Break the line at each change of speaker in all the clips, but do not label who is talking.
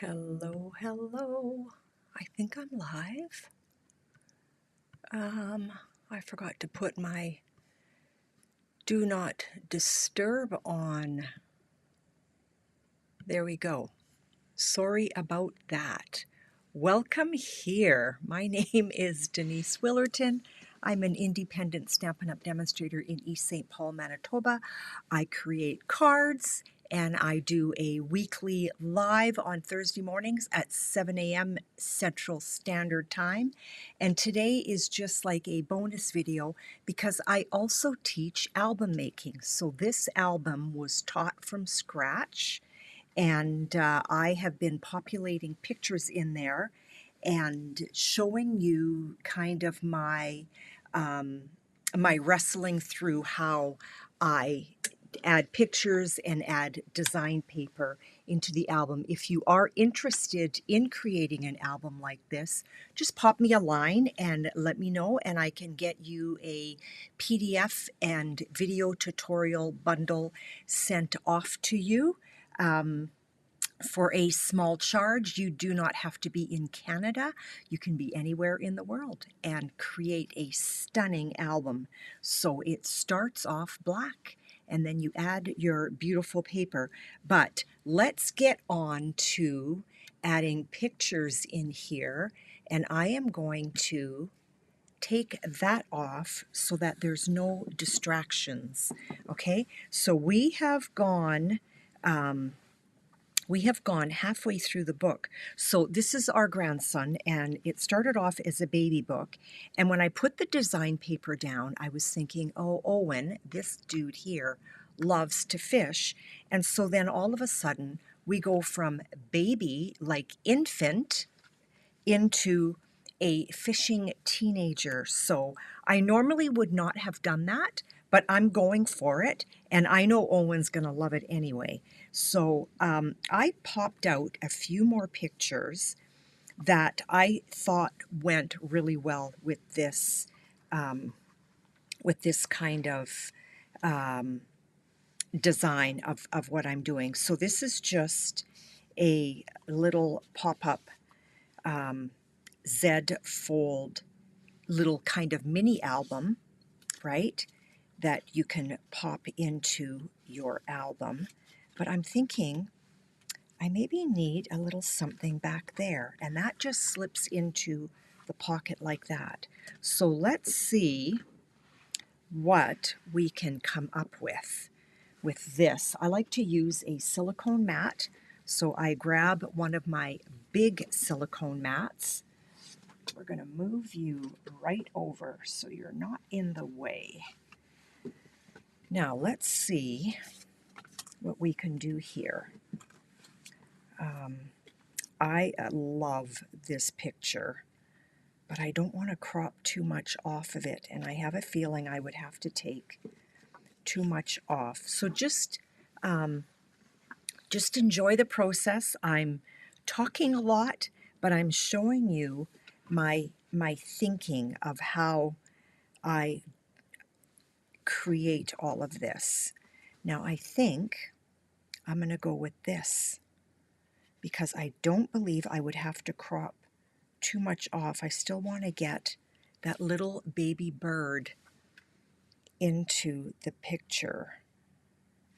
Hello, hello. I think I'm live. I forgot to put my do not disturb on. There we go. Sorry about that. Welcome here. My name is Denise Willerton. I'm an independent Stampin' Up! Demonstrator in East St. Paul, Manitoba. I create cards and I do a weekly live on Thursday mornings at 7 a.m. Central Standard Time. And today is just like a bonus video because I also teach album making. So this album was taught from scratch. And I have been populating pictures in there and showing you kind of my my wrestling through how I add pictures and add design paper into the album. If you are interested in creating an album like this, just pop me a line and let me know, and I can get you a PDF and video tutorial bundle sent off to you. For a small charge. You do not have to be in Canada. You can be anywhere in the world and create a stunning album. So it starts off black and then you add your beautiful paper. But let's get on to adding pictures in here, and I am going to take that off so that there's no distractions. Okay, so we have gone halfway through the book. So this is our grandson, and it started off as a baby book. And when I put the design paper down, I was thinking, oh, Owen, this dude here, loves to fish. And so then all of a sudden, we go from baby, like infant, into a fishing teenager. So I normally would not have done that, but I'm going for it, and I know Owen's going to love it anyway. So I popped out a few more pictures that I thought went really well with this kind of design of what I'm doing. So this is just a little pop-up Z fold little kind of mini album, right, that you can pop into your album. But I'm thinking I maybe need a little something back there, and that just slips into the pocket like that. So let's see what we can come up with this. I like to use a silicone mat, so I grab one of my big silicone mats. We're going to move you right over so you're not in the way. Now let's see what we can do here. I love this picture, but I don't want to crop too much off of it, and I have a feeling I would have to take too much off. So just enjoy the process. I'm talking a lot, but I'm showing you my thinking of how I create all of this. Now I think I'm going to go with this because I don't believe I would have to crop too much off. I still want to get that little baby bird into the picture.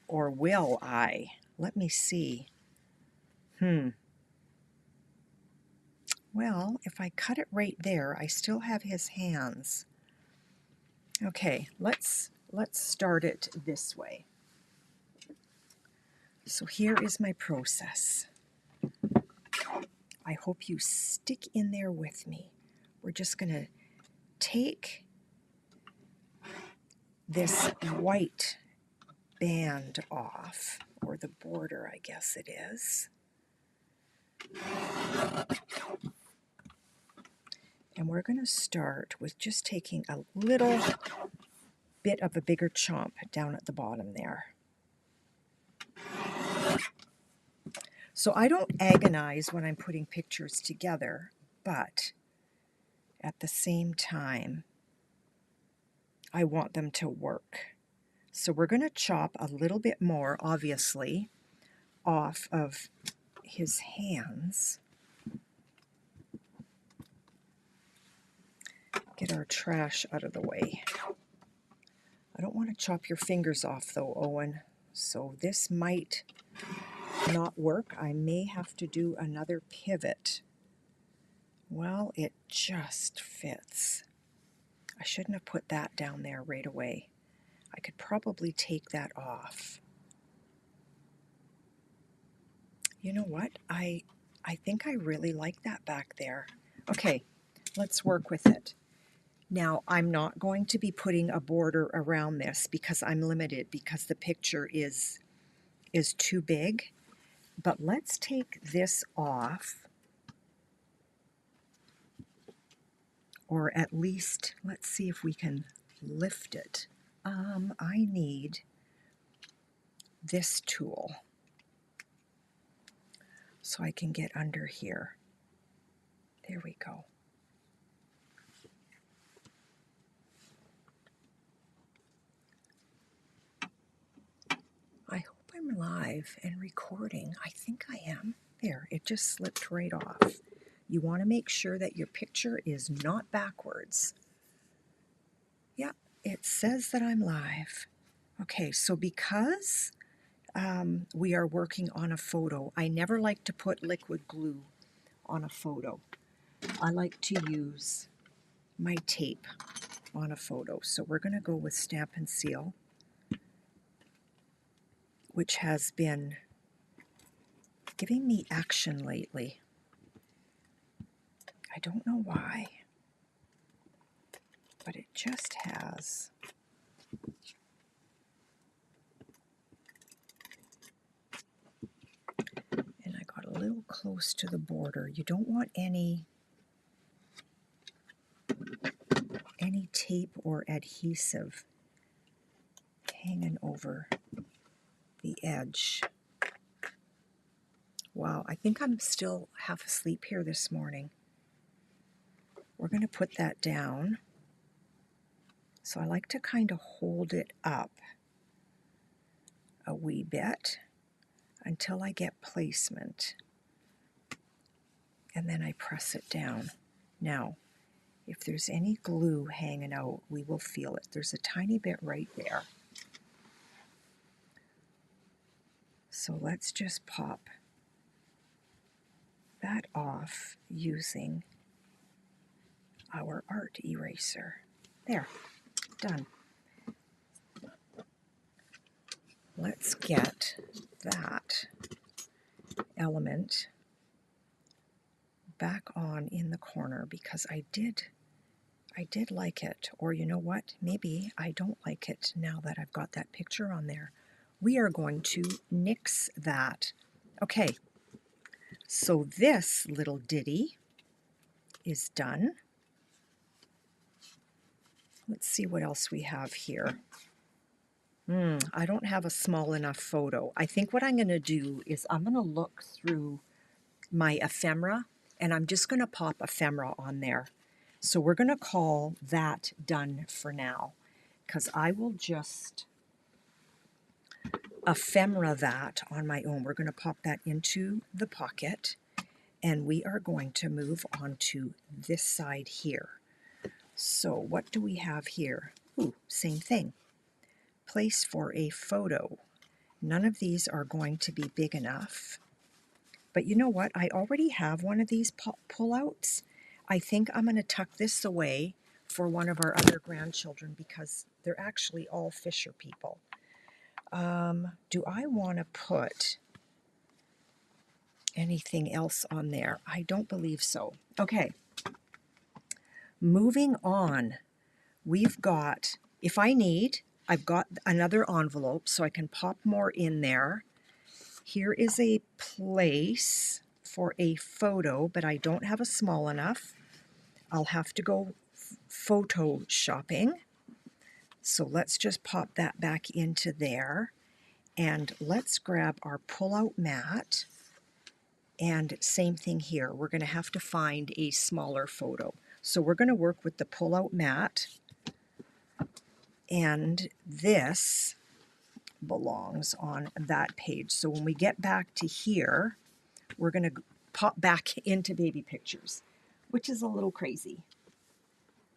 Or will I? Let me see. Well, if I cut it right there, I still have his hands. Okay, let's start it this way. So here is my process. I hope you stick in there with me. We're just going to take this white band off, or the border, I guess it is. And we're going to start with just taking a little bit of a bigger chomp down at the bottom there. So I don't agonize when I'm putting pictures together, but at the same time, I want them to work. So we're going to chop a little bit more, obviously, off of his hands. Get our trash out of the way. I don't want to chop your fingers off though, Owen. So this might not work. I may have to do another pivot. Well, it just fits. I shouldn't have put that down there right away. I could probably take that off. You know what? I think I really like that back there. Okay, let's work with it. Now, I'm not going to be putting a border around this because I'm limited, because the picture is too big. But let's take this off, or at least let's see if we can lift it. I need this tool so I can get under here. There we go. I hope I'm live and recording. I think I am. There, it just slipped right off. You want to make sure that your picture is not backwards. Yeah, it says that I'm live. Okay, so because we are working on a photo, I never like to put liquid glue on a photo. I like to use my tape on a photo. So we're going to go with Stamp and Seal, which has been giving me action lately. I don't know why, but it just has. And I got a little close to the border. You don't want any tape or adhesive hanging over the edge. Wow, I think I'm still half asleep here this morning. We're going to put that down. So I like to kind of hold it up a wee bit until I get placement. And then I press it down. Now, if there's any glue hanging out, we will feel it. There's a tiny bit right there. So let's just pop that off using our art eraser. There, done. Let's get that element back on in the corner because I did like it. Or you know what? Maybe I don't like it now that I've got that picture on there. We are going to nix that. Okay, so this little ditty is done. Let's see what else we have here. I don't have a small enough photo. I think what I'm going to do is I'm going to look through my ephemera, and I'm just going to pop ephemera on there. So we're going to call that done for now, because I will just ephemera that on my own. We're going to pop that into the pocket, and we are going to move on to this side here. So what do we have here? Ooh, same thing. Place for a photo. None of these are going to be big enough. But you know what? I already have one of these pull-outs. I think I'm going to tuck this away for one of our other grandchildren because they're actually all Fisher people. Do I want to put anything else on there? I don't believe so. Okay. Moving on. We've got, if I need, I've got another envelope so I can pop more in there. Here is a place for a photo, but I don't have a small enough. I'll have to go photo shopping. So let's just pop that back into there. And let's grab our pull-out mat. And same thing here. We're going to have to find a smaller photo. So we're going to work with the pull-out mat. And this belongs on that page. So when we get back to here, we're going to pop back into baby pictures, which is a little crazy.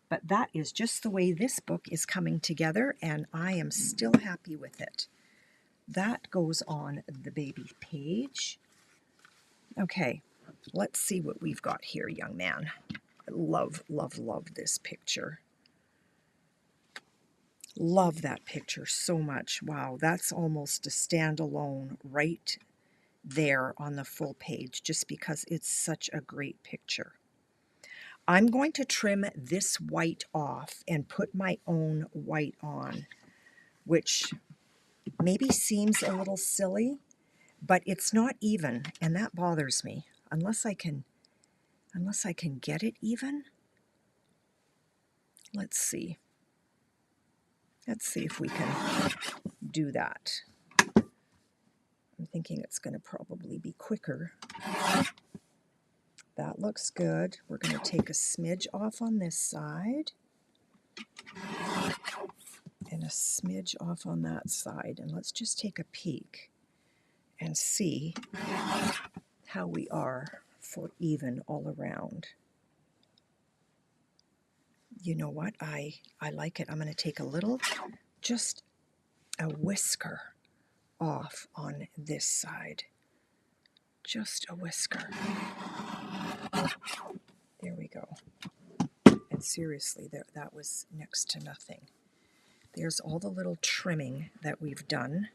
But that is just the way this book is coming together, and I am still happy with it. That goes on the baby page. Okay, let's see what we've got here, young man. I love, love, love this picture. Love that picture so much. Wow, that's almost a standalone right there on the full page, just because it's such a great picture. I'm going to trim this white off and put my own white on, which maybe seems a little silly, but it's not even, and that bothers me. Unless I can get it even. Let's see. Let's see if we can do that. I'm thinking it's going to probably be quicker. That looks good. We're going to take a smidge off on this side and a smidge off on that side. And let's just take a peek and see how we are for even all around. You know what? I like it. I'm going to take a little, just a whisker off on this side. Just a whisker. There we go. And seriously, that was next to nothing. There's all the little trimming that we've done.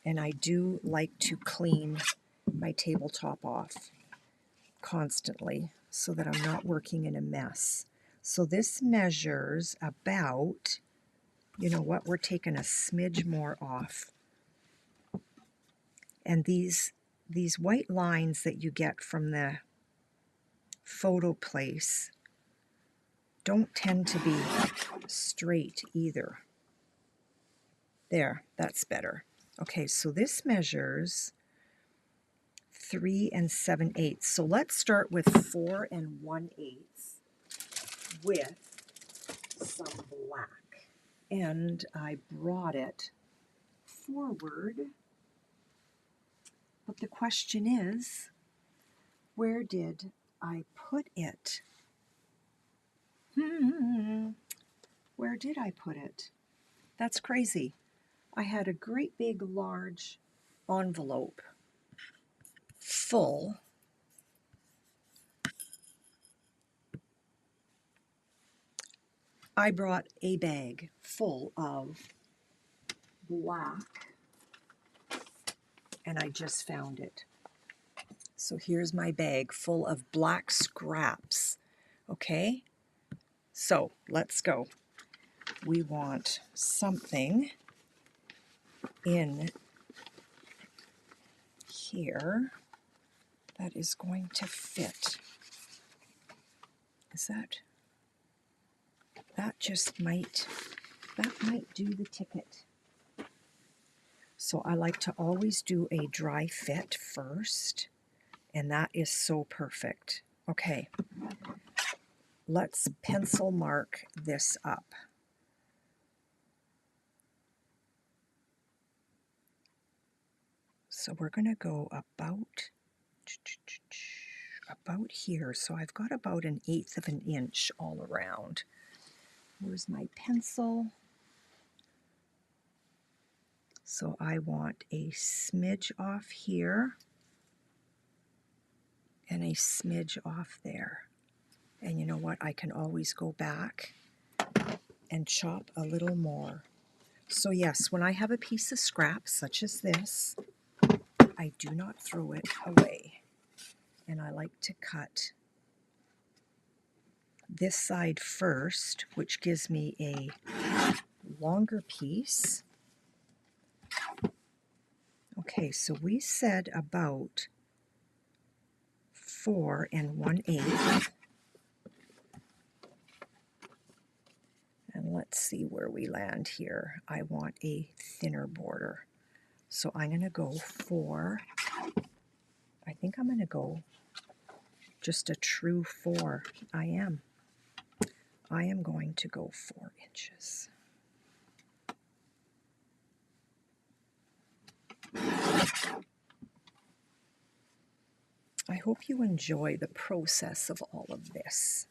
And I do like to clean my tabletop off constantly so that I'm not working in a mess. So this measures about, you know what, we're taking a smidge more off. And these white lines that you get from the photo place don't tend to be straight either. There, that's better. Okay, so this measures 3 7/8. So let's start with 4 1/8 with some black. And I brought it forward. But the question is, where did I put it? Where did I put it? That's crazy. I had a great big large envelope full I brought a bag full of black, and I just found it. So here's my bag full of black scraps. Okay, so let's go. We want something in here that is going to fit. Is that just might do the ticket. So I like to always do a dry fit first, and that is so perfect. Okay, let's pencil mark this up. So we're going to go about here. So I've got about 1/8 of an inch all around. Where's my pencil? So I want a smidge off here and a smidge off there. And you know what? I can always go back and chop a little more. So yes, when I have a piece of scrap such as this, I do not throw it away. And I like to cut this side first, which gives me a longer piece. Okay, so we said about 4 1/8. And let's see where we land here. I want a thinner border. So I'm going to go for, I think I'm going to go just a true 4. I am going to go 4 inches. hope you enjoy the process of all of this.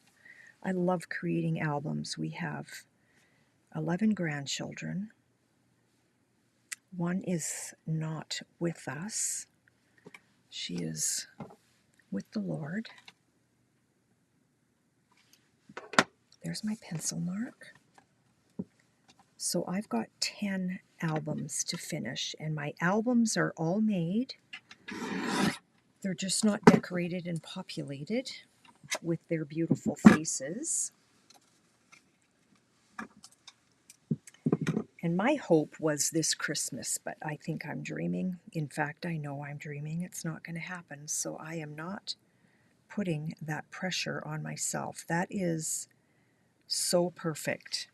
I love creating albums. We have 11 grandchildren. One is not with us. She is with the Lord. There's my pencil mark. So I've got 10 albums to finish, and my albums are all made. They're just not decorated and populated with their beautiful faces. And my hope was this Christmas, but I think I'm dreaming. In fact, I know I'm dreaming. It's not going to happen, so I am not putting that pressure on myself. That is so perfect.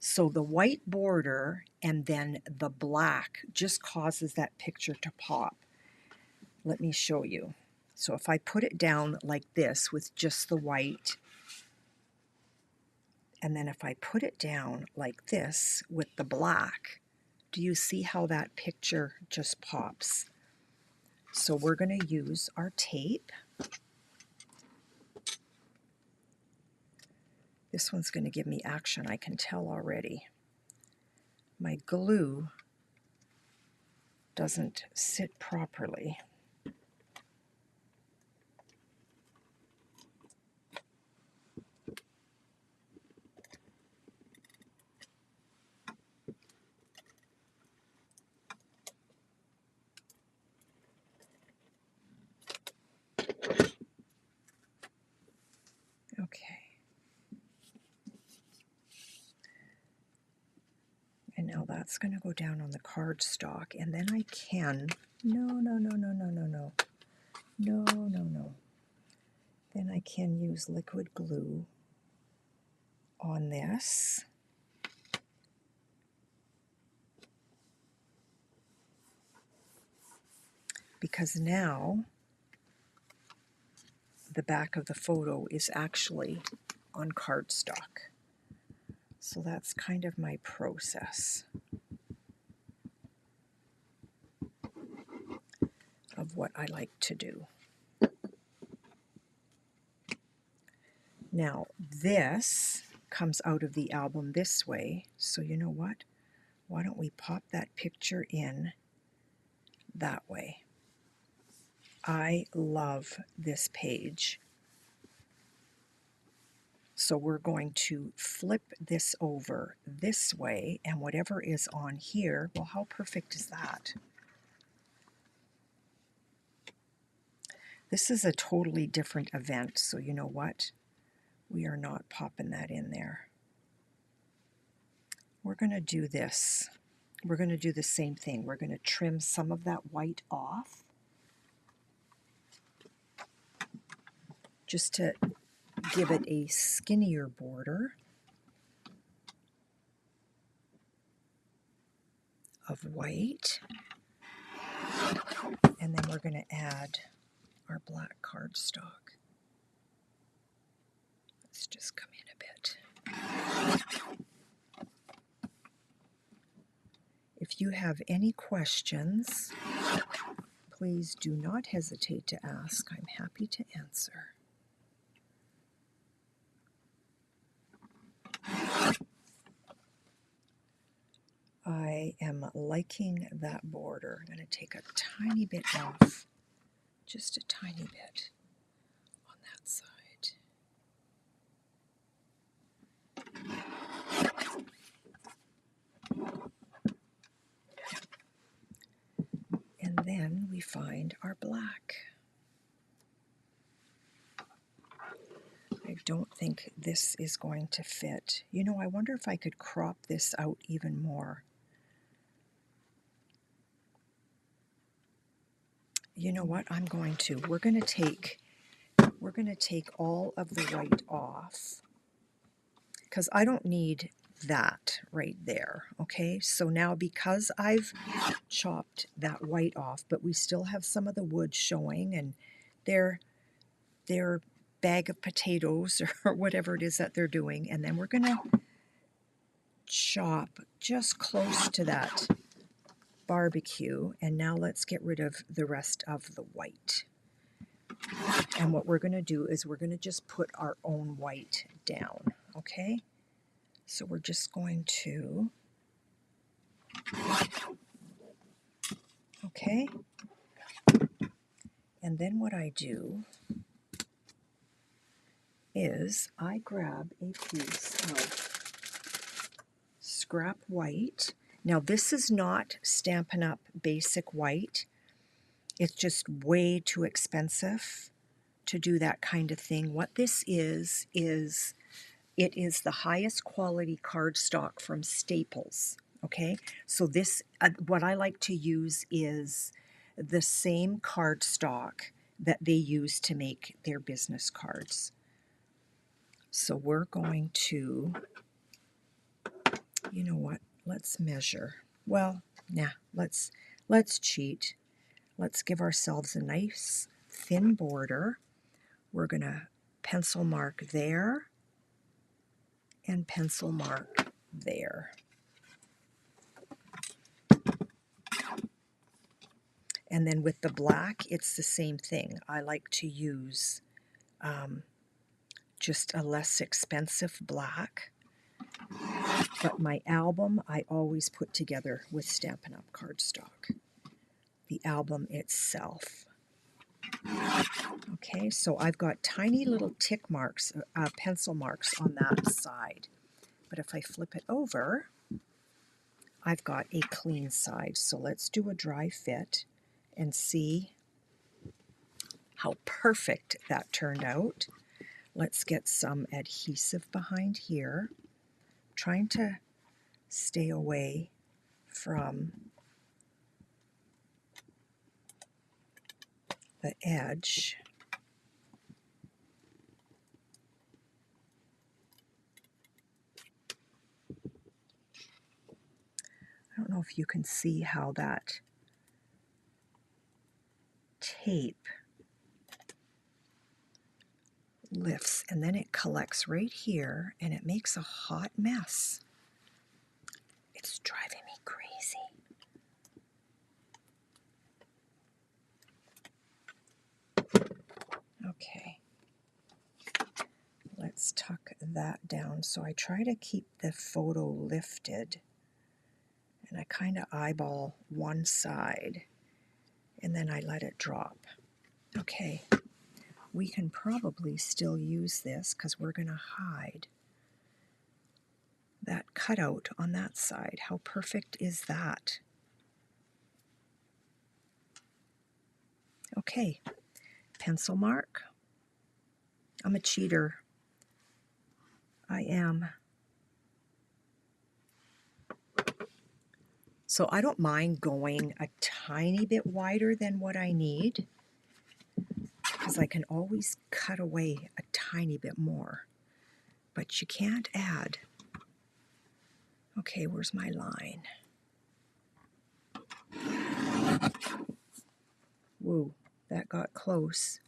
So the white border and then the black just causes that picture to pop. Let me show you. So if I put it down like this with just the white, and then if I put it down like this with the black, do you see how that picture just pops? So we're going to use our tape. This one's going to give me action, I can tell already. My glue doesn't sit properly. Okay. And now that's going to go down on the cardstock, and then I can, no. Then I can use liquid glue on this. Because now the back of the photo is actually on cardstock. So that's kind of my process of what I like to do. Now this comes out of the album this way, so you know what? Why don't we pop that picture in that way? I love this page. So we're going to flip this over this way, and whatever is on here, well, how perfect is that? This is a totally different event, so you know what? We are not popping that in there. We're going to do this. We're going to do the same thing. We're going to trim some of that white off, just to give it a skinnier border of white. And then we're going to add our black cardstock. Let's just come in a bit. If you have any questions, please do not hesitate to ask. I'm happy to answer. I am liking that border. I'm going to take a tiny bit off, just a tiny bit on that side. And then we find our black. I don't think this is going to fit. You know, I wonder if I could crop this out even more. You know what? I'm going to. We're going to take all of the white off, because I don't need that right there. Okay, so now because I've chopped that white off, but we still have some of the wood showing, and their bag of potatoes or whatever it is that they're doing, and then we're going to chop just close to that barbecue. And now let's get rid of the rest of the white. And what we're going to do is we're going to just put our own white down, okay? So we're just going to, okay? And then what I do is I grab a piece of scrap white. Now this is not Stampin' Up! Basic white. It's just way too expensive to do that kind of thing. What this is it is the highest quality cardstock from Staples. Okay, so this, what I like to use is the same cardstock that they use to make their business cards. So we're going to, you know what, let's measure. Well, nah, let's cheat. Let's give ourselves a nice thin border. We're going to pencil mark there and pencil mark there. And then with the black, it's the same thing. I like to use just a less expensive black. But my album, I always put together with Stampin' Up! Cardstock. The album itself. Okay, so I've got tiny little tick marks, pencil marks on that side. But if I flip it over, I've got a clean side. So let's do a dry fit and see how perfect that turned out. Let's get some adhesive behind here. Trying to stay away from the edge. I don't know if you can see how that tape lifts, and then it collects right here and it makes a hot mess. It's driving me crazy. Okay, let's tuck that down. So I try to keep the photo lifted and I kind of eyeball one side and then I let it drop. Okay, we can probably still use this because we're going to hide that cutout on that side. How perfect is that? Okay, pencil mark. I'm a cheater. I am. So I don't mind going a tiny bit wider than what I need because I can always cut away a tiny bit more. But you can't add. Okay, where's my line? Woo, that got close.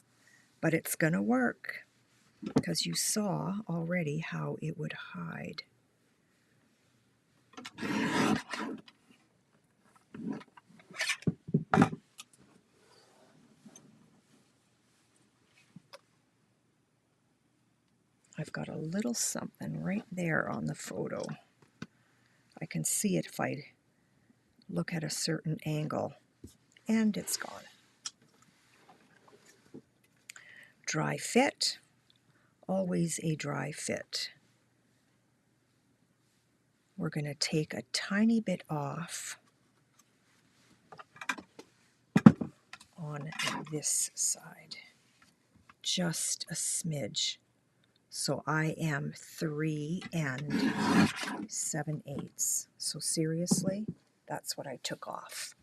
But it's gonna work because you saw already how it would hide. I've got a little something right there on the photo. I can see it if I look at a certain angle, and it's gone. Dry fit, always a dry fit. We're going to take a tiny bit off on this side, just a smidge. So I am 3 7/8. So seriously, that's what I took off.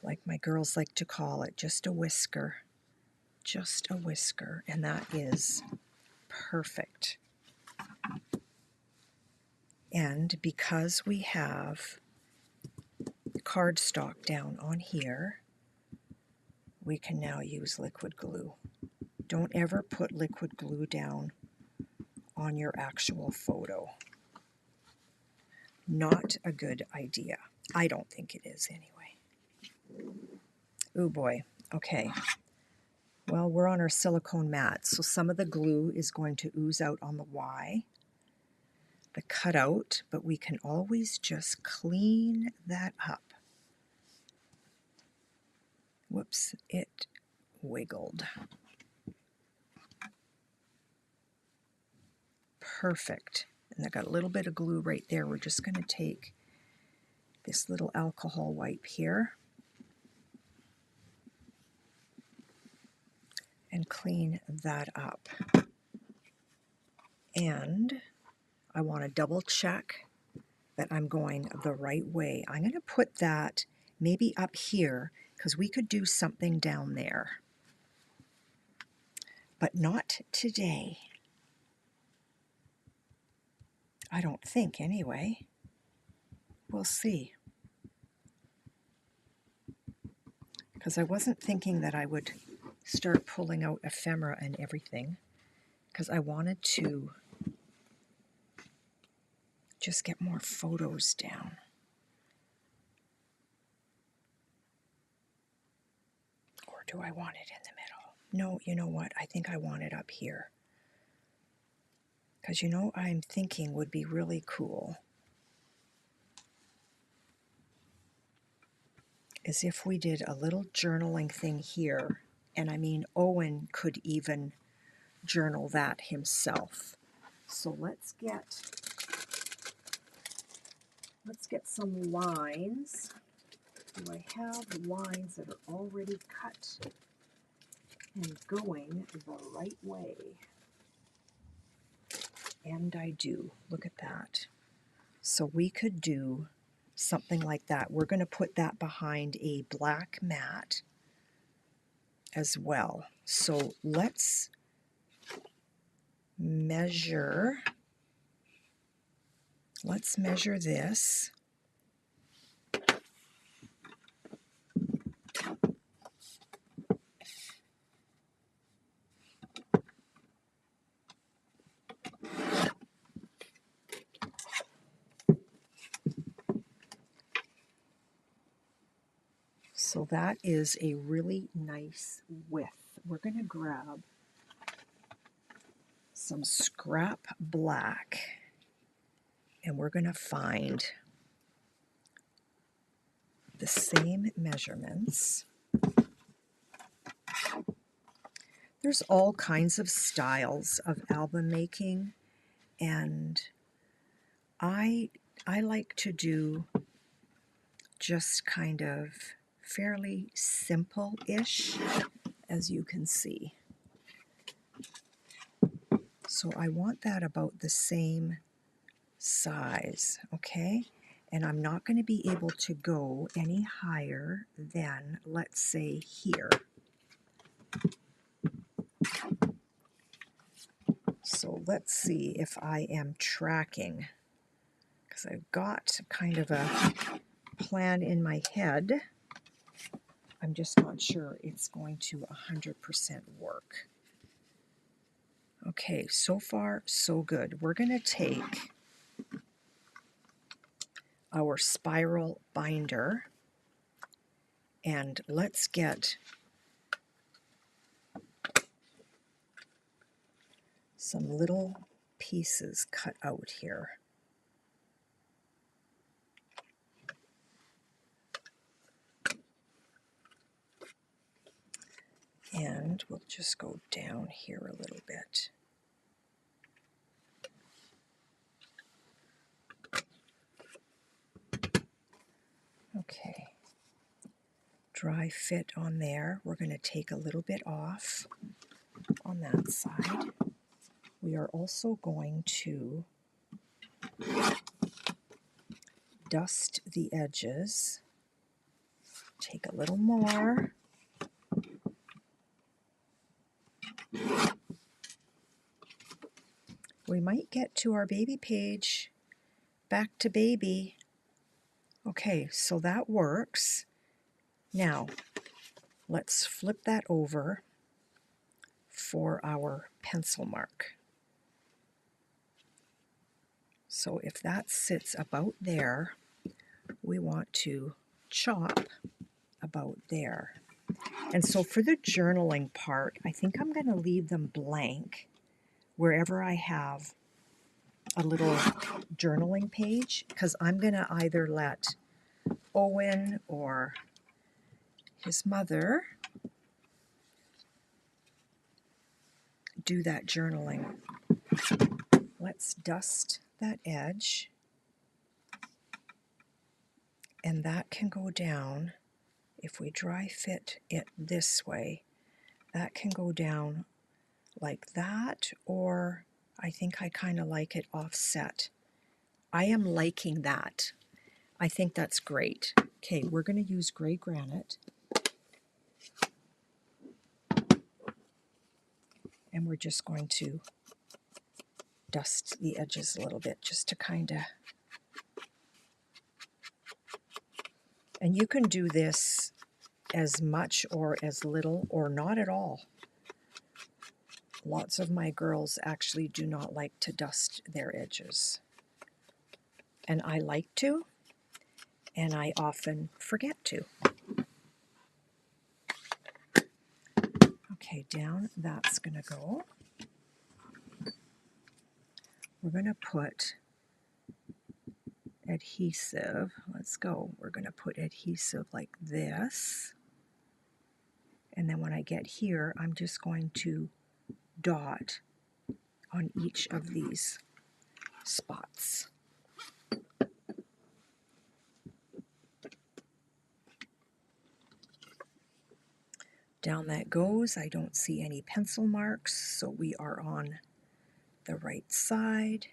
Like my girls like to call it, just a whisker. Just a whisker, and that is perfect. And because we have cardstock down on here, we can now use liquid glue. Don't ever put liquid glue down on your actual photo. Not a good idea. I don't think it is anyway. Oh boy, Okay, well, we're on our silicone mat, so some of the glue is going to ooze out on the Y, the cutout, but we can always just clean that up. Whoops, it wiggled. Perfect. And I got a little bit of glue right there. We're just going to take this little alcohol wipe here and clean that up. And I want to double check that I'm going the right way. I'm going to put that maybe up here because we could do something down there. But not today. I don't think anyway. We'll see. Because I wasn't thinking that I would start pulling out ephemera and everything, because I wanted to just get more photos down. Or do I want it in the middle? No, you know what? I think I want it up here. Because you know, I'm thinking would be really cool is if we did a little journaling thing here. And I mean, Owen could even journal that himself. So let's get some lines. Do I have lines that are already cut and going the right way? And I do. Look at that. So we could do something like that. We're going to put that behind a black mat as well. So let's measure. Let's measure this. So that is a really nice width. We're going to grab some scrap black and we're going to find the same measurements. There's all kinds of styles of album making, and I like to do just kind of fairly simple-ish, as you can see. So I want that about the same size, okay? And I'm not going to be able to go any higher than, let's say, here. So let's see if I am tracking, because I've got kind of a plan in my head. I'm just not sure it's going to 100% work. Okay, so far so good. We're going to take our spiral binder and let's get some little pieces cut out here. And we'll just go down here a little bit. Okay, dry fit on there. We're going to take a little bit off on that side. We are also going to dust the edges. Take a little more. We might get to our baby page. Back to baby. Okay, so that works. Now, let's flip that over for our pencil mark. So if that sits about there, we want to chop about there. And so for the journaling part, I think I'm going to leave them blank wherever I have a little journaling page, because I'm going to either let Owen or his mother do that journaling. Let's dust that edge, and that can go down. If we dry fit it this way, that can go down like that, or I think I kind of like it offset. I am liking that. I think that's great. Okay, we're going to use gray granite, and we're just going to dust the edges a little bit just to kind of, and you can do this as much or as little or not at all. Lots of my girls actually do not like to dust their edges, and I like to, and I often forget to. Okay, down that's going to go. We're going to put adhesive. Let's go. We're going to put adhesive like this. And then when I get here, I'm just going to dot on each of these spots. Down that goes. I don't see any pencil marks, so we are on the right side.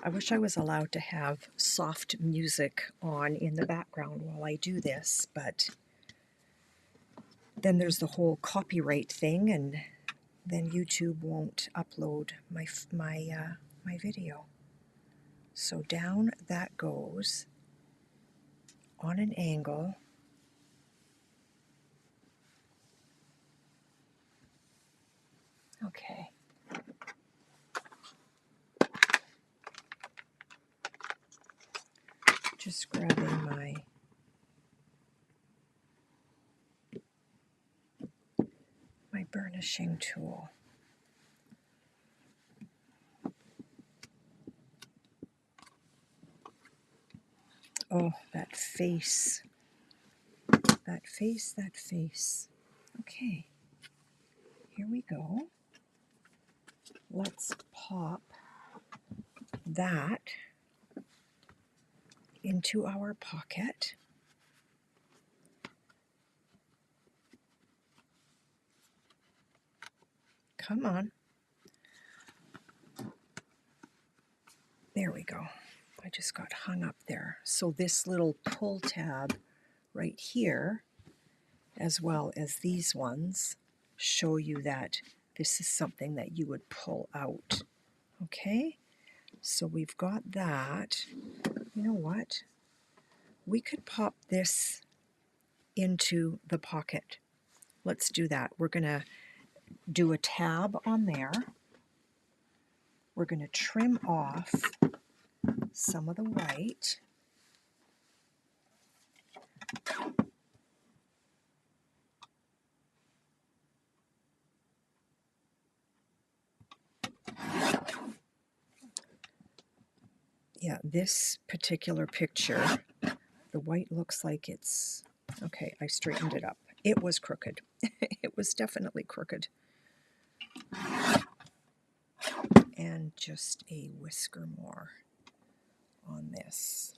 I wish I was allowed to have soft music on in the background while I do this, but then there's the whole copyright thing, and then YouTube won't upload my video. So down that goes on an angle. Okay. Just grabbing my burnishing tool. Oh, that face. That face, that face. Okay, here we go. Let's pop that into our pocket. Come on. There we go. I just got hung up there. So this little pull tab right here, as well as these ones, show you that this is something that you would pull out. Okay, so we've got that. You know what? We could pop this into the pocket. Let's do that. We're going to do a tab on there. We're going to trim off some of the white. Yeah, this particular picture, the white looks like it's, okay, I straightened it up. It was crooked. It was definitely crooked. And just a whisker more on this.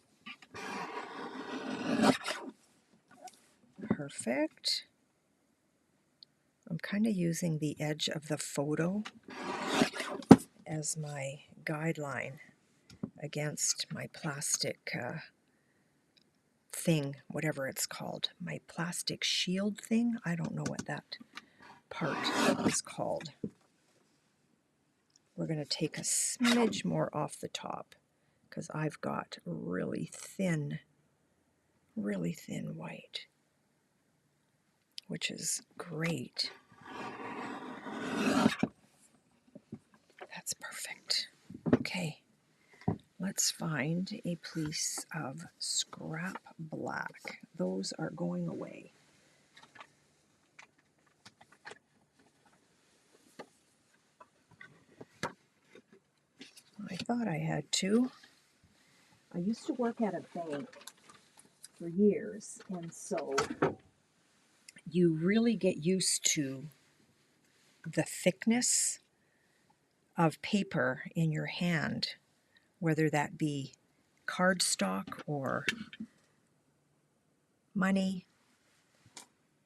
Perfect. I'm kind of using the edge of the photo as my guideline against my plastic thing, whatever it's called. My plastic shield thing. I don't know what that part is called. We're going to take a smidge more off the top because I've got really thin white, which is great. That's perfect. Okay, let's find a piece of scrap black. Those are going away. I thought I had two. I used to work at a bank for years, and so you really get used to the thickness of paper in your hand, whether that be cardstock or money.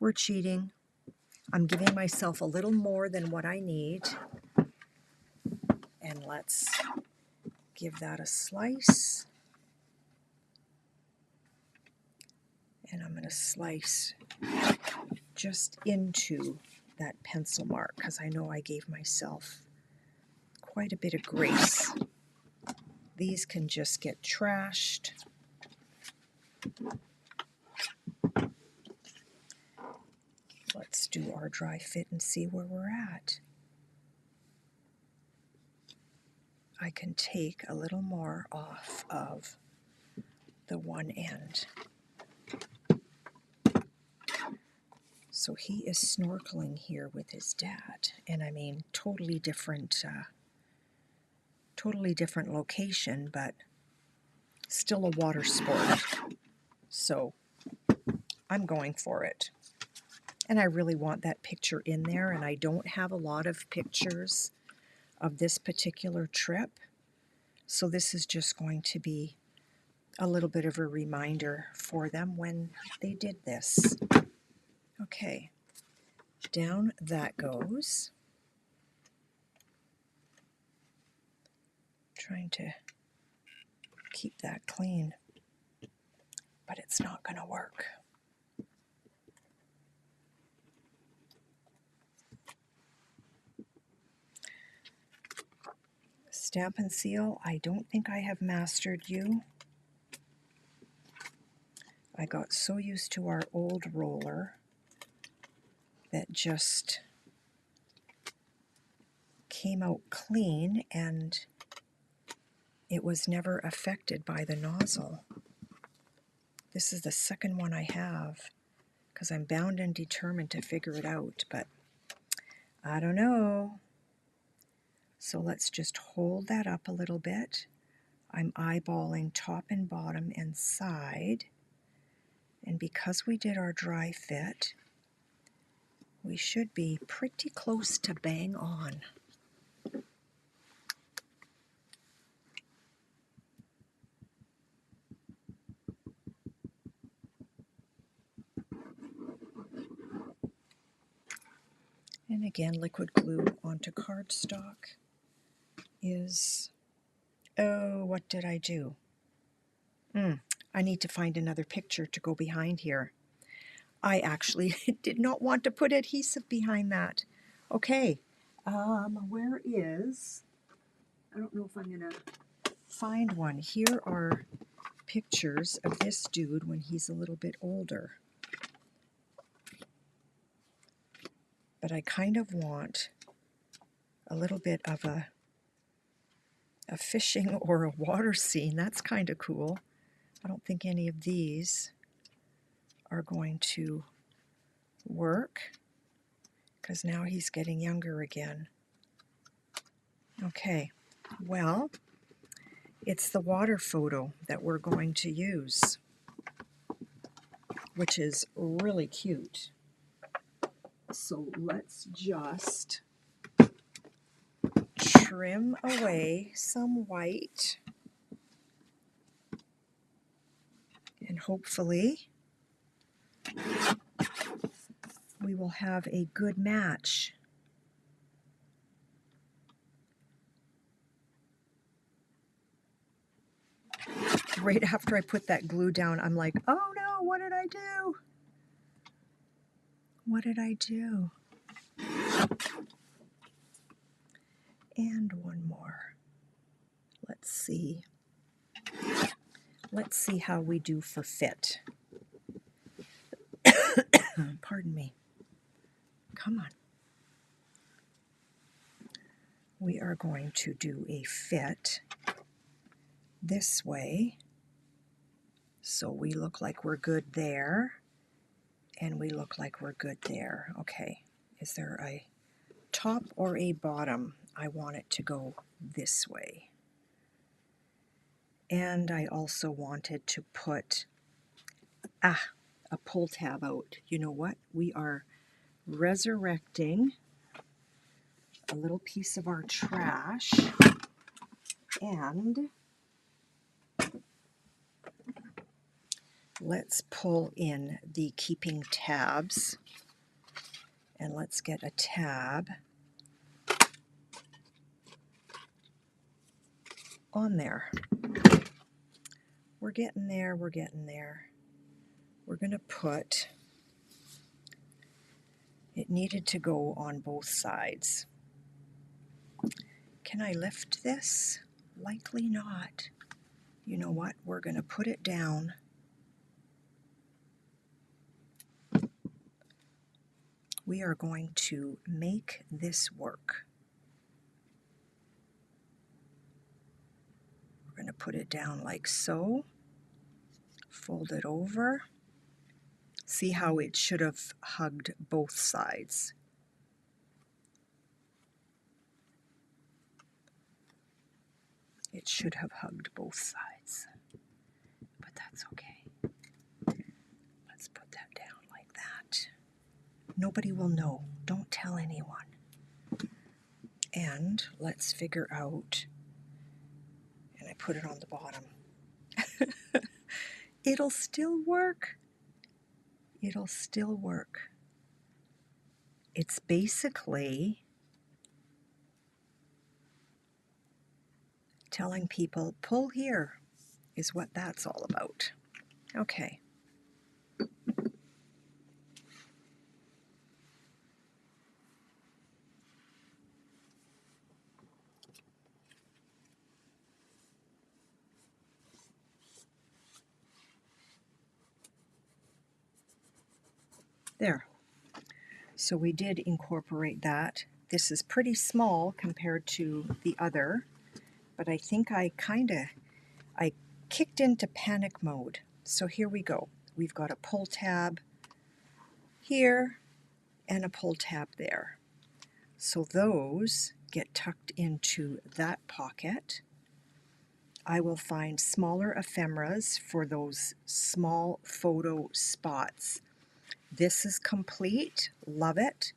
We're cheating. I'm giving myself a little more than what I need. And let's give that a slice. And I'm going to slice just into that pencil mark because I know I gave myself quite a bit of grace. These can just get trashed. Let's do our dry fit and see where we're at. I can take a little more off of the one end. So he is snorkeling here with his dad, and I mean totally different location, but still a water sport. So I'm going for it. And I really want that picture in there, and I don't have a lot of pictures of this particular trip. So this is just going to be a little bit of a reminder for them when they did this. Okay, down that goes. Trying to keep that clean, but it's not going to work. Stamp and Seal, I don't think I have mastered you. I got so used to our old roller that just came out clean, and it was never affected by the nozzle. This is the second one I have because I'm bound and determined to figure it out, but I don't know. So let's just hold that up a little bit. I'm eyeballing top and bottom and side. And because we did our dry fit, we should be pretty close to bang on. And again, liquid glue onto cardstock is, oh, what did I do? I need to find another picture to go behind here. I actually did not want to put adhesive behind that. Okay, where is, I don't know if I'm going to find one. Here are pictures of this dude when he's a little bit older. But I kind of want a little bit of a fishing or a water scene. That's kind of cool. I don't think any of these are going to work because now he's getting younger again. Okay, well, it's the water photo that we're going to use, which is really cute. So let's just trim away some white, and hopefully we will have a good match. Right after I put that glue down, I'm like, oh no, what did I do? What did I do? And one more. Let's see. Let's see how we do for fit. Pardon me. Come on. We are going to do a fit this way, so we look like we're good there, and we look like we're good there. Okay, is there a top or a bottom? I want it to go this way. And I also wanted to put a pull tab out. You know what? We are resurrecting a little piece of our trash, and let's pull in the keeping tabs, and let's get a tab on there. We're getting there, we're getting there. We're going to put, it needed to go on both sides. Can I lift this? Likely not. You know what? We're going to put it down. We are going to make this work. We're going to put it down like so. Fold it over. See how it should have hugged both sides. It should have hugged both sides, but that's okay. Let's put that down like that. Nobody will know. Don't tell anyone. And let's figure out, and I put it on the bottom. It'll still work. It'll still work. It's basically telling people, pull here, is what that's all about. Okay. There. So we did incorporate that. This is pretty small compared to the other, but I think I kicked into panic mode. So here we go. We've got a pull tab here and a pull tab there. So those get tucked into that pocket. I will find smaller ephemeras for those small photo spots. This is complete. Love it.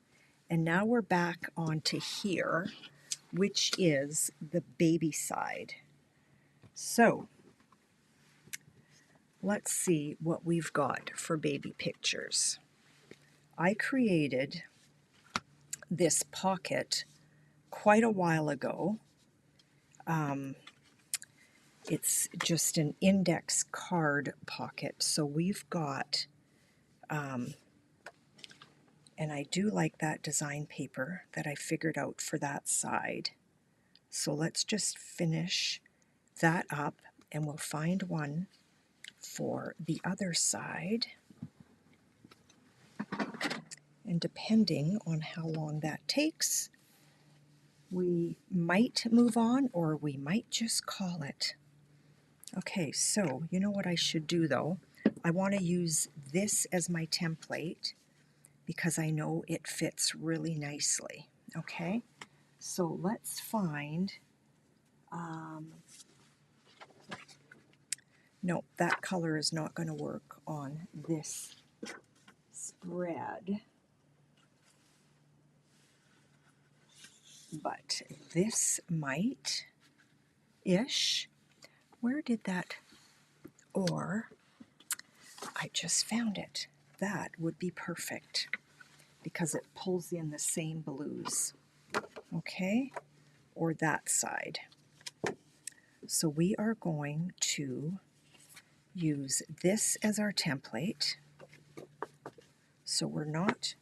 And now we're back onto here, which is the baby side. So let's see what we've got for baby pictures. I created this pocket quite a while ago. It's just an index card pocket. So we've got, and I do like that design paper that I figured out for that side. So let's just finish that up, and we'll find one for the other side. And depending on how long that takes, we might move on or we might just call it. Okay, so you know what I should do though? I want to use this as my template because I know it fits really nicely. Okay, so let's find, no, that color is not going to work on this spread. But this might-ish. Where did that, or I just found it. That would be perfect because it pulls in the same blues. Okay, or that side. So we are going to use this as our template. So we're not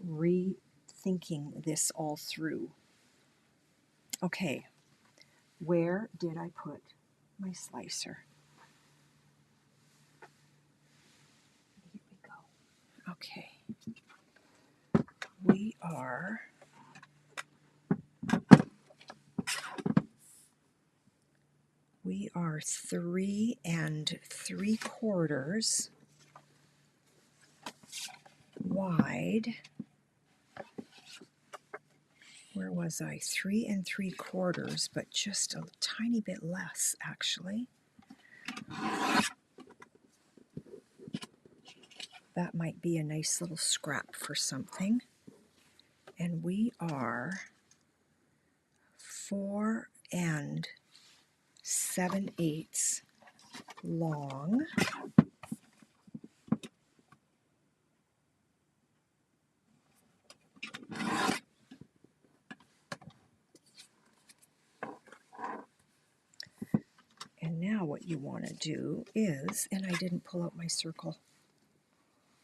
rethinking this all through. Okay, where did I put my slicer? Okay. We are We are 3 3/4 wide. Where was I? 3 3/4, but just a tiny bit less, actually. That might be a nice little scrap for something. And we are 4 7/8 long. And now what you want to do is, and I didn't pull out my circle.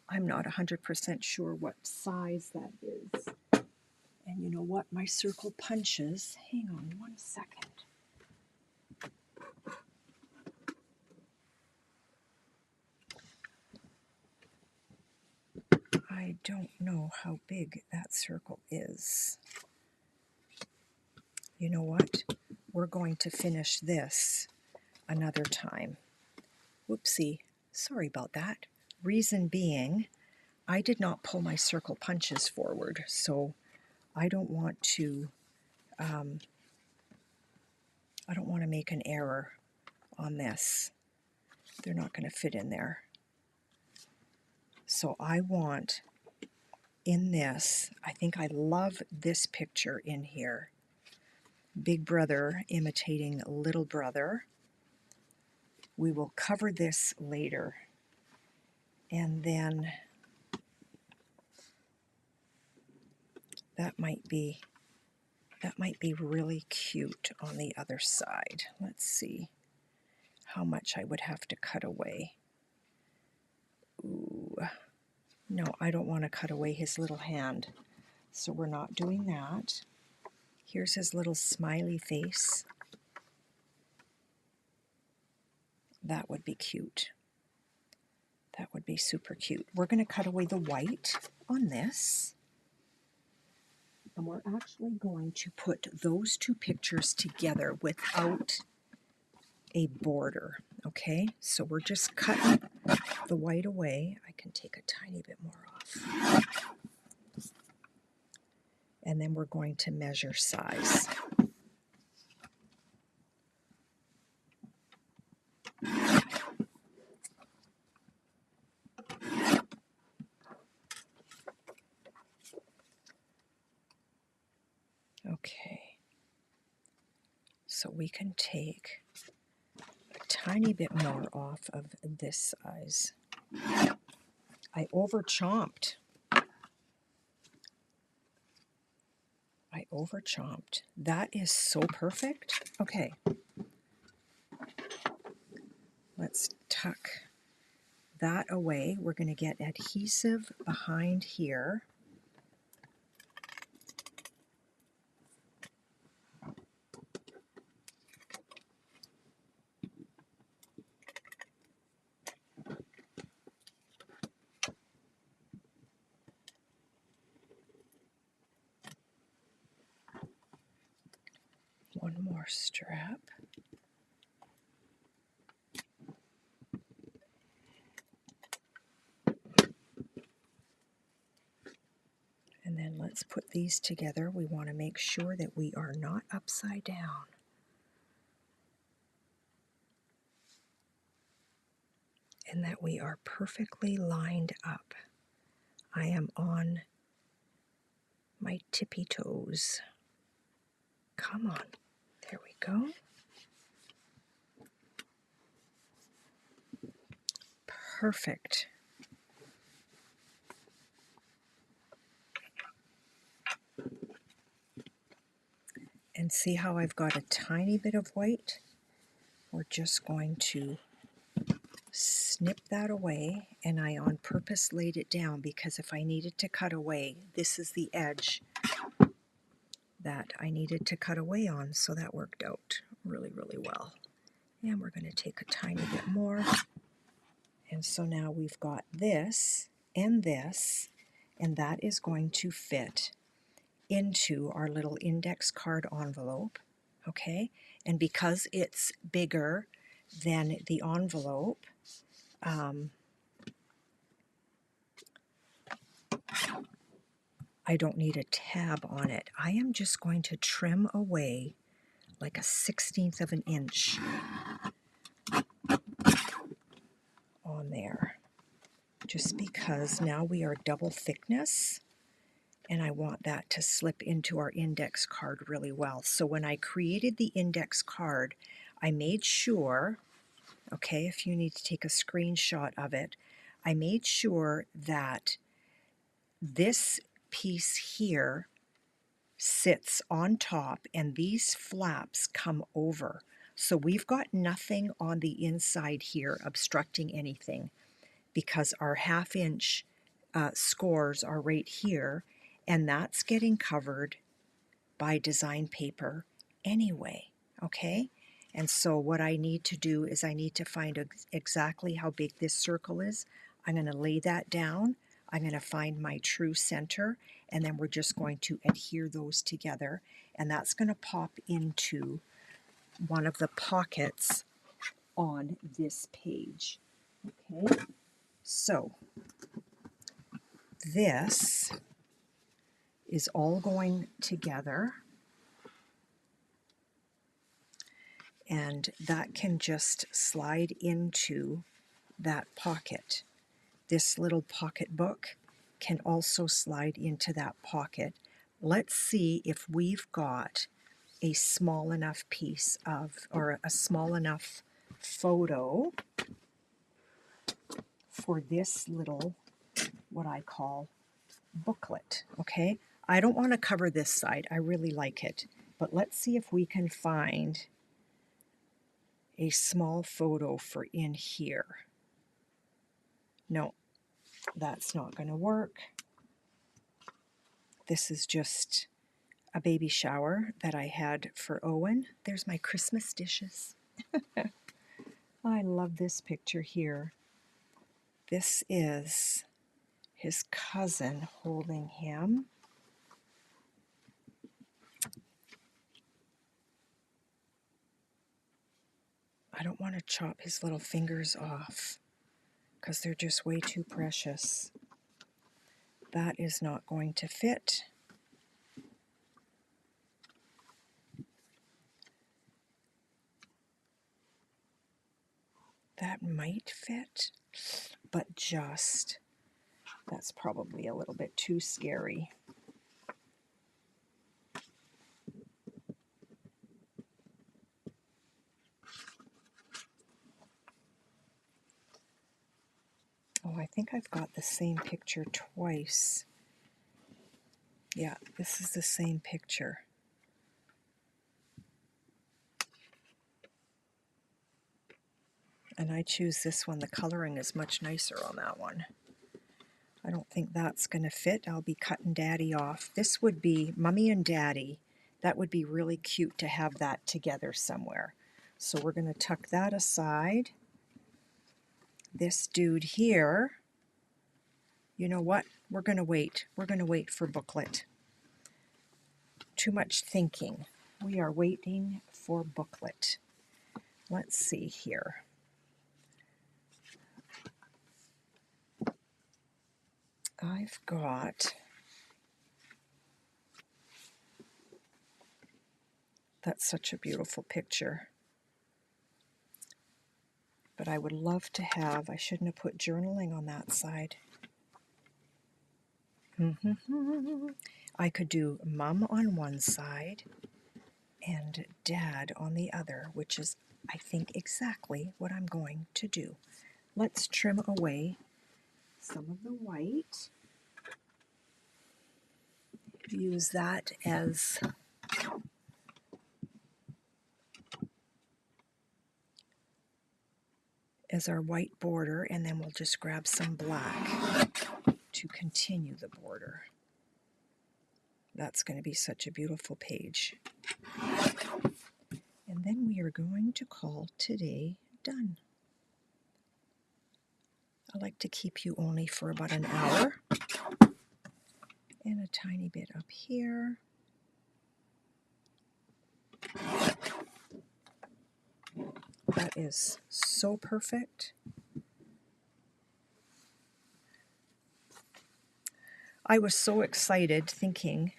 I'm not 100% sure what size that is. And you know what? My circle punches. Hang on 1 second. I don't know how big that circle is. You know what? We're going to finish this another time. Whoopsie. Sorry about that. Reason being, I did not pull my circle punches forward, so I don't want to make an error on this. They're not going to fit in there. So I want in this, I think I love this picture in here. Big brother imitating little brother. We will cover this later. And then that might be really cute on the other side. Let's see how much I would have to cut away. Ooh. No, I don't want to cut away his little hand. So we're not doing that. Here's his little smiley face. That would be cute. That would be super cute. We're going to cut away the white on this. And we're actually going to put those two pictures together without a border. Okay, so we're just cutting the white away. I can take a tiny bit more off. And then we're going to measure size. Okay, so we can take a tiny bit more off of this size. I overchomped. That is so perfect. Okay, let's tuck that away. We're going to get adhesive behind here. One more strap. And then let's put these together. We want to make sure that we are not upside down. And that we are perfectly lined up. I am on my tippy toes. Come on. There we go. Perfect. And see how I've got a tiny bit of white? We're just going to snip that away, and I on purpose laid it down because if I needed to cut away, this is the edge that I needed to cut away on, so that worked out really, really well. And we're going to take a tiny bit more. And so now we've got this, and this, and that is going to fit into our little index card envelope, okay? And because it's bigger than the envelope, I don't need a tab on it. I am just going to trim away like a 1/16 of an inch on there, just because now we are double thickness, and I want that to slip into our index card really well. So when I created the index card, I made sure, okay, if you need to take a screenshot of it, I made sure that this piece here sits on top and these flaps come over. So we've got nothing on the inside here obstructing anything, because our 1/2 inch scores are right here, and that's getting covered by design paper anyway, okay? And so what I need to do is I need to find exactly how big this circle is. I'm going to lay that down. I'm going to find my true center, and then we're just going to adhere those together, and that's going to pop into one of the pockets on this page. Okay, so this is all going together, and that can just slide into that pocket. This little pocket book can also slide into that pocket. Let's see if we've got a small enough piece of, or a small enough photo for this little, what I call, booklet, okay? I don't want to cover this side. I really like it. But let's see if we can find a small photo for in here. No, that's not going to work. This is just a baby shower that I had for Owen. There's my Christmas dishes. I love this picture here. This is his cousin holding him. I don't want to chop his little fingers off because they're just way too precious. That is not going to fit. That might fit, but just, that's probably a little bit too scary. Oh, I think I've got the same picture twice. Yeah, this is the same picture. And I choose this one. The coloring is much nicer on that one. I don't think that's going to fit. I'll be cutting Daddy off. This would be Mommy and Daddy. That would be really cute to have that together somewhere. So we're going to tuck that aside. This dude here, you know what? We're going to wait. We're going to wait for booklet. Too much thinking. We are waiting for booklet. Let's see here. I've got, that's such a beautiful picture. But I would love to have, I shouldn't have put journaling on that side. I could do Mom on one side and Dad on the other, which is, I think, exactly what I'm going to do. Let's trim away some of the white. Use that as our white border, and then we'll just grab some black to continue the border. That's going to be such a beautiful page. And then we are going to call today done. I like to keep you only for about an hour. And a tiny bit up here. That is so perfect. I was so excited thinking,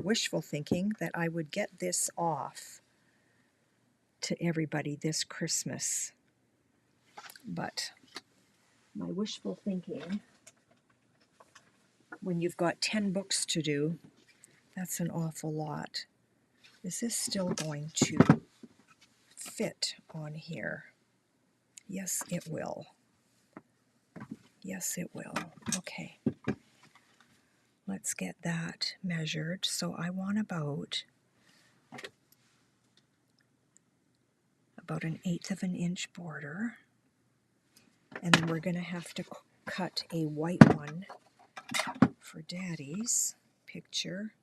wishful thinking, that I would get this off to everybody this Christmas. But my wishful thinking, when you've got 10 books to do, that's an awful lot. Is this still going to fit on here? Yes, it will. Yes, it will. Okay. Let's get that measured. So I want about an 1/8 of an inch border. And then we're going to have to cut a white one for Daddy's picture.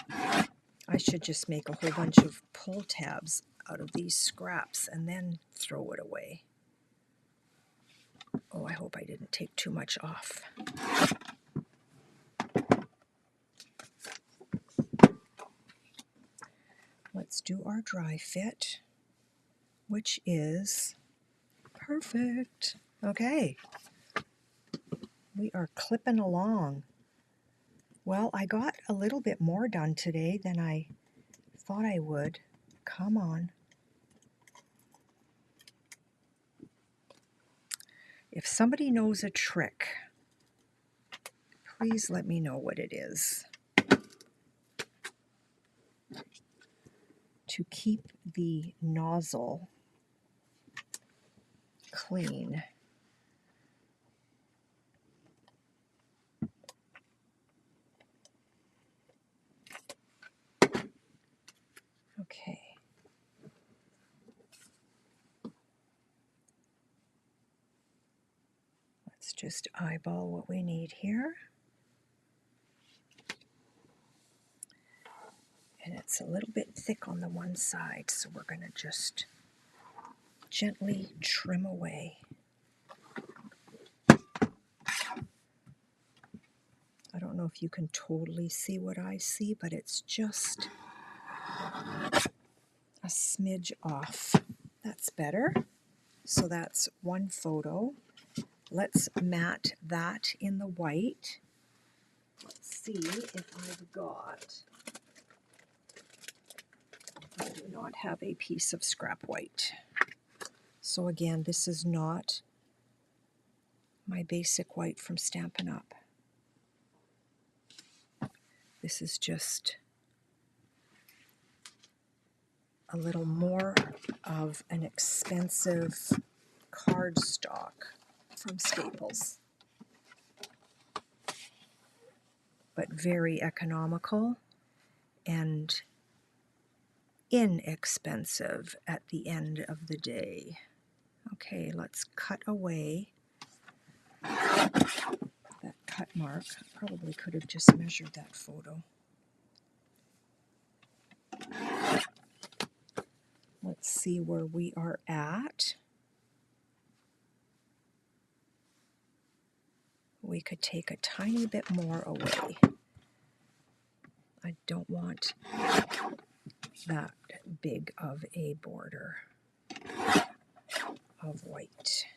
I should just make a whole bunch of pull tabs out of these scraps and then throw it away. Oh, I hope I didn't take too much off. Let's do our dry fit, which is perfect. Okay, we are clipping along. Well, I got a little bit more done today than I thought I would. Come on. If somebody knows a trick, please let me know what it is to keep the nozzle clean. Okay. Let's just eyeball what we need here. And it's a little bit thick on the one side, so we're going to just gently trim away. I don't know if you can totally see what I see, but it's just a smidge off. That's better. So that's one photo. Let's mat that in the white. Let's see if I've got... I do not have a piece of scrap white. So again, this is not my basic white from Stampin' Up. This is just a little more of an expensive cardstock from Staples, but very economical and inexpensive at the end of the day. Okay, let's cut away that cut mark. Probably could have just measured that photo. Let's see where we are at. We could take a tiny bit more away. I don't want that big of a border of white.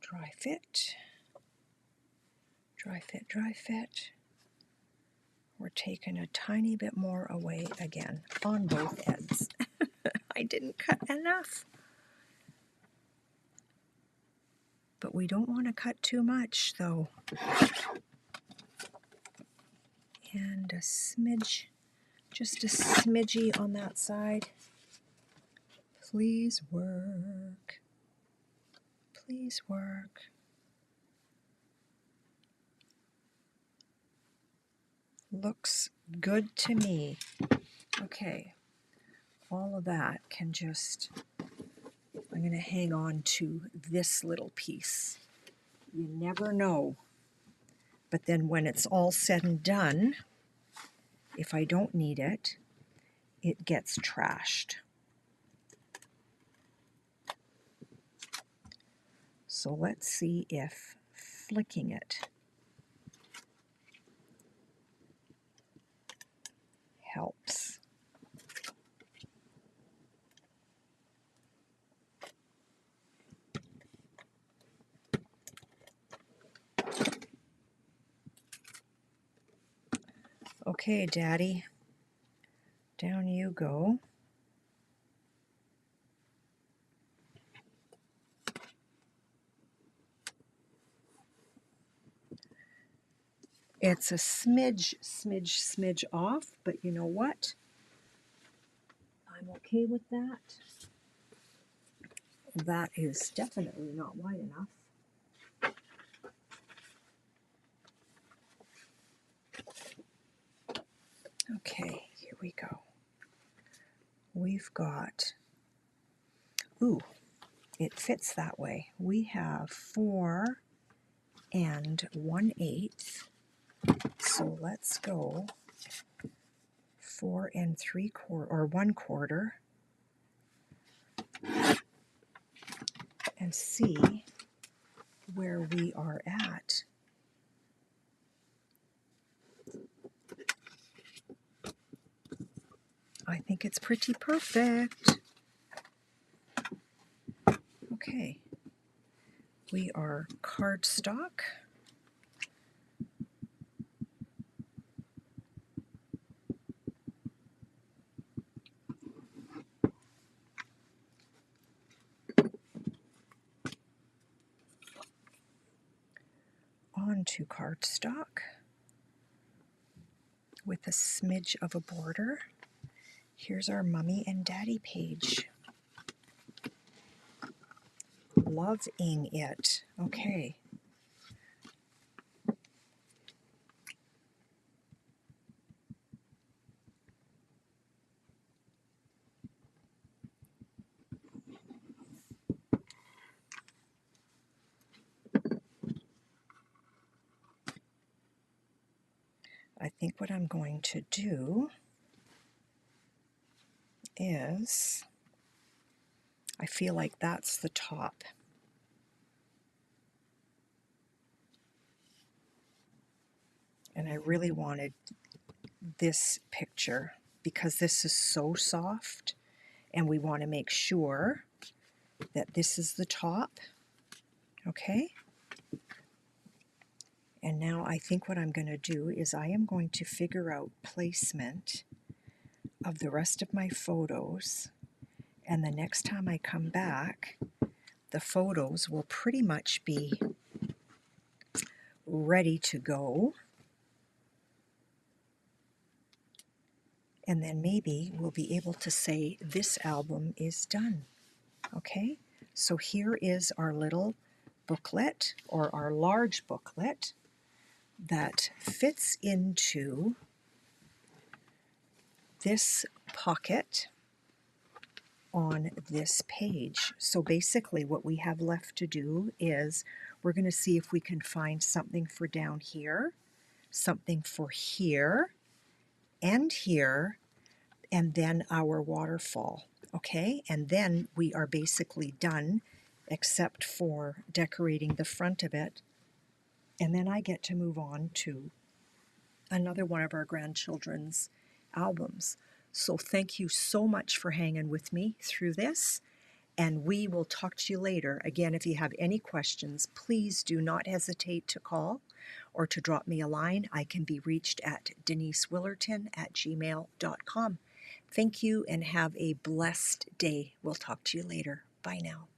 Dry fit, dry fit, dry fit. We're taking a tiny bit more away again on both ends. I didn't cut enough. But we don't want to cut too much, though. And a smidge, just a smidgy on that side. Please work. Please work. Looks good to me. Okay, all of that can just, I'm going to hang on to this little piece. You never know. But then when it's all said and done, if I don't need it, it gets trashed. So let's see if flicking it helps. Okay, Daddy, down you go. It's a smidge off, but you know what? I'm okay with that. That is definitely not wide enough. Okay, here we go. We've got, ooh, it fits that way. We have 4 1/8. So let's go 4 3/4 or 1/4 and see where we are at. I think it's pretty perfect. Okay, we are cardstock. Onto cardstock with a smidge of a border. Here's our Mummy and Daddy page. Loving it. Okay. I think what I'm going to do is, I feel like that's the top. And I really wanted this picture because this is so soft and we want to make sure that this is the top. Okay? And now I think what I'm going to do is I am going to figure out placement of the rest of my photos, and the next time I come back, the photos will pretty much be ready to go. And then maybe we'll be able to say this album is done. Okay? So here is our little booklet, or our large booklet, that fits into this pocket on this page. So basically what we have left to do is we're going to see if we can find something for down here, something for here, and here, and then our waterfall. Okay, and then we are basically done except for decorating the front of it. And then I get to move on to another one of our grandchildren's albums. So thank you so much for hanging with me through this, and we will talk to you later. Again, if you have any questions, please do not hesitate to call or to drop me a line. I can be reached at DeniseWillerton@gmail.com. Thank you and have a blessed day. We'll talk to you later. Bye now.